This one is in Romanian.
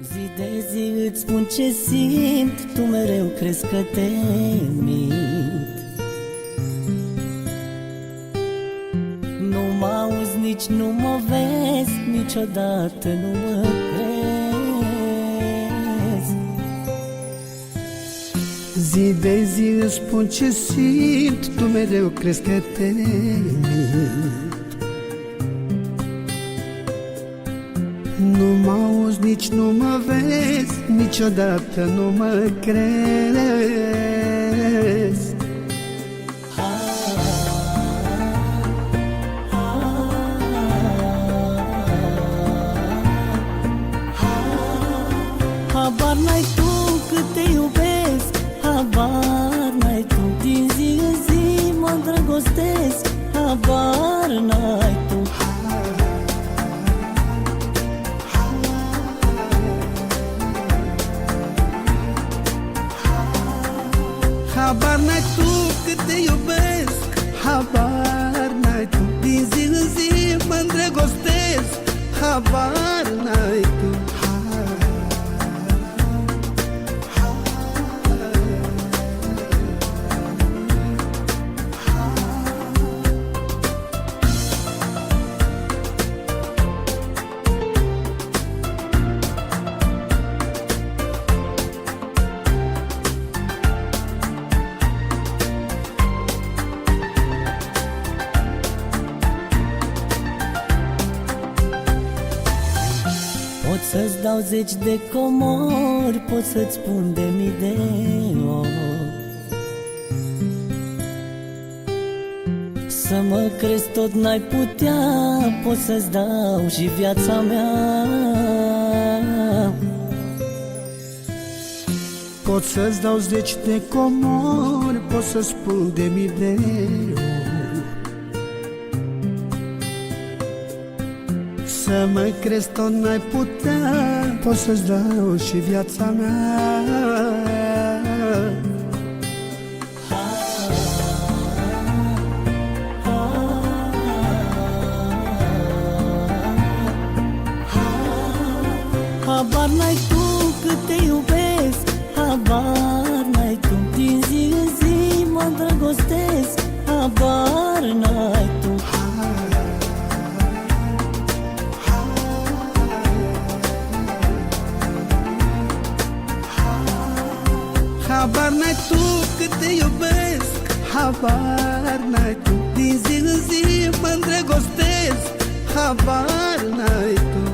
Zi de zi îți spun ce simt, tu mereu crezi că te mint. Nu mă auzi, nici nu mă vezi, niciodată nu mă crezi. Zi de zi îți spun ce simt, tu mereu crezi că te mint. Nu mă auzi, nici nu mă vezi, niciodată nu mă crezi. Habar n-ai tu cât te iubesc, habar n-ai tu, din zi în zi mă îndrăgostesc, habar n-ai tu. Habar n-ai tu cât te iubesc, habar n-ai tu, din zi în zi mă îndrăgostesc, habar n-ai tu. Pot să-ți dau zeci de comori, pot să-ți spun de mii de ori, să mă crezi tot n-ai putea, pot să-ți dau și viața mea. Pot să-ți dau zeci de comori, pot să spun de mii de ori, să mă crezi tot n-ai putea, pot să-ți dau și viața mea. Habar n-ai tu cât te iubesc, habar n-ai tu, din zi în zi mă îndrăgostesc, habar n-ai tu. Habar n-ai tu cât te iubesc, habar n-ai tu, din zi în zi mă îndrăgostesc, habar n-ai tu.